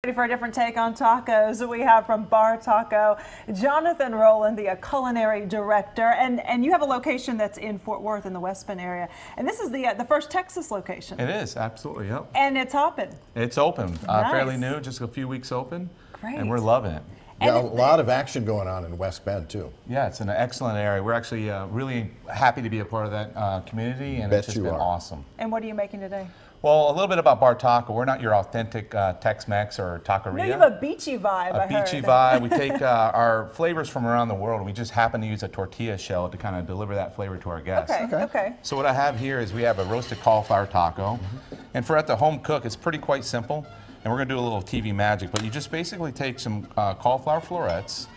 Ready for a different take on tacos? We have from Bartaco, Jonathan Rohland, the culinary director, and you have a location that's in Fort Worth in the Westbend area, and this is the first Texas location. It is, absolutely, yep. And it's open. It's open, Nice. fairly new, just a few weeks open. Great. And we're loving it. Yeah, a lot of action going on in Westbend too. Yeah, it's an excellent area. We're actually really happy to be a part of that community, and it's just been awesome. And what are you making today? Well, a little bit about Bartaco. We're not your authentic Tex-Mex or taqueria. No, you have a beachy vibe, A beachy vibe. We take our flavors from around the world, and we just happen to use a tortilla shell to kind of deliver that flavor to our guests. Okay. So what I have here is we have a roasted cauliflower taco. And for at the home cook, it's quite simple. And we're going to do a little TV magic, but you just basically take some cauliflower florets,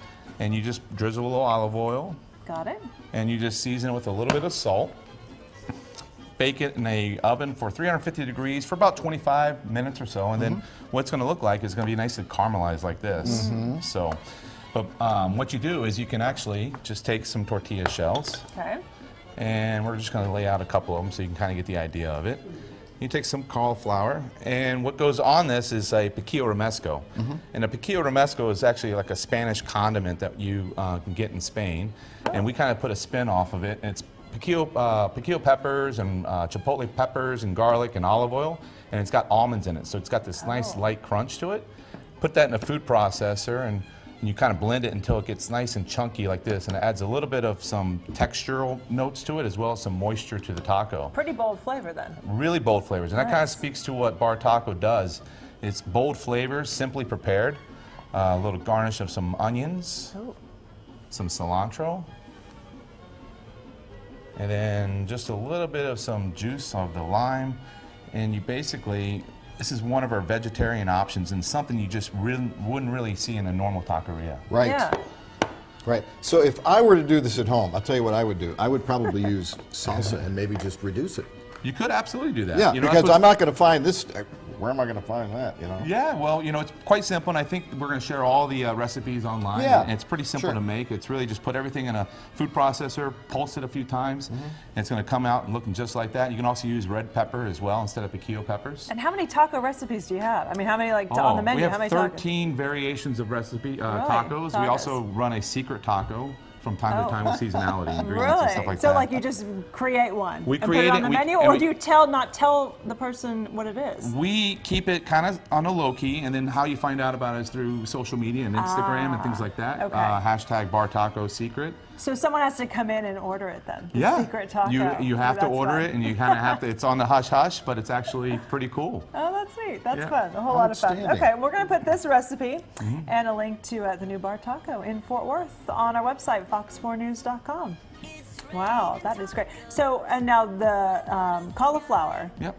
and you just drizzle a little olive oil. Got it. And you just season it with a little bit of salt. Bake it in a oven for 350 degrees for about 25 minutes or so, and then what it's going to look like is going to be nicely caramelized like this. So, but what you do is you can actually just take some tortilla shells, and we're just going to lay out a couple of them so you can kind of get the idea of it. You take some cauliflower, and what goes on this is a piquillo romesco. And a piquillo romesco is actually like a Spanish condiment that you can get in Spain, and we kind of put a spin off of it. And it's piquillo peppers and chipotle peppers and garlic and olive oil, and it's got almonds in it, so it's got this nice light crunch to it. Put that in a food processor, and you kind of blend it until it gets nice and chunky like this, and it adds a little bit of some textural notes to it as well as some moisture to the taco. Pretty bold flavor then. Really bold flavors, and that kind of speaks to what Bartaco does. It's bold flavors, simply prepared. A little garnish of some onions, some cilantro, and then just a little bit of some juice of the lime. And you basically, this is one of our vegetarian options and something you just wouldn't really see in a normal taqueria. Right. Yeah. Right. So if I were to do this at home, I'll tell you what I would do. I would probably use salsa and maybe just reduce it. You could absolutely do that. Yeah, you know, because I'm not going to find this. Where am I going to find that, you know? Yeah, well, you know, it's quite simple, and I think we're going to share all the recipes online. Yeah. And it's pretty simple to make. It's really just put everything in a food processor, pulse it a few times, and it's going to come out and looking just like that. You can also use red pepper as well instead of piquillo peppers. And how many taco recipes do you have? I mean, how many on the menu? We have how many 13 variations of recipe tacos. We also run a secret taco from time to time with seasonality, ingredients and stuff like that. So like you just create one we and create put it on the menu, or do you not tell the person what it is? We keep it kind of on a low key, and then how you find out about it is through social media and Instagram and things like that. Hashtag Bartaco Secret. So someone has to come in and order it then? Yeah. Secret taco. You have to order it, and you kind of have to, it's on the hush-hush, but it's actually pretty cool. Oh, that's neat. That's fun. A whole lot of fun. Okay, we're going to put this recipe and a link to the new Bartaco in Fort Worth on our website, fox4news.com. Wow, that is great. So, and now the cauliflower. Yep.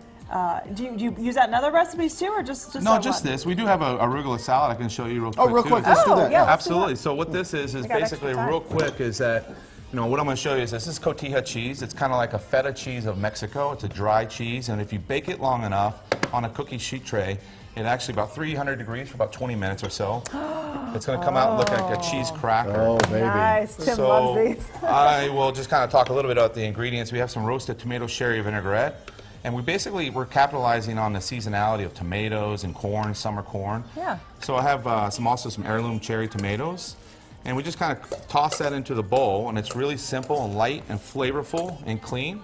Do you use that in other recipes too, or just No, just this. We do have a arugula salad I can show you real quick. Oh, real quick, let's do that. Yeah, absolutely. So what this is basically real quick is that, you know, what I'm going to show you is this is cotija cheese. It's kind of like a feta cheese of Mexico. It's a dry cheese, and if you bake it long enough on a cookie sheet tray, it actually about 300 degrees for about 20 minutes or so. It's going to come out and look like a cheese cracker. Oh, baby. Nice. Tim loves these. I will just kind of talk a little bit about the ingredients. We have some roasted tomato sherry vinaigrette. And we're capitalizing on the seasonality of tomatoes and corn, summer corn. Yeah. So I have also some heirloom cherry tomatoes. And we just kind of toss that into the bowl, and it's really simple and light and flavorful and clean.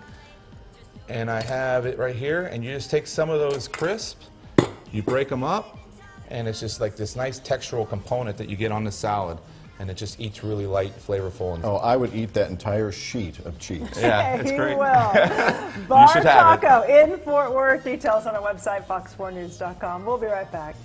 And I have it right here, and you just take some of those crisps, you break them up, and it's just like this nice textural component that you get on the salad. And it just eats really light, flavorful. And I would eat that entire sheet of cheese. Yeah, it's great. Bartaco in Fort Worth. Details on our website, fox4news.com. We'll be right back.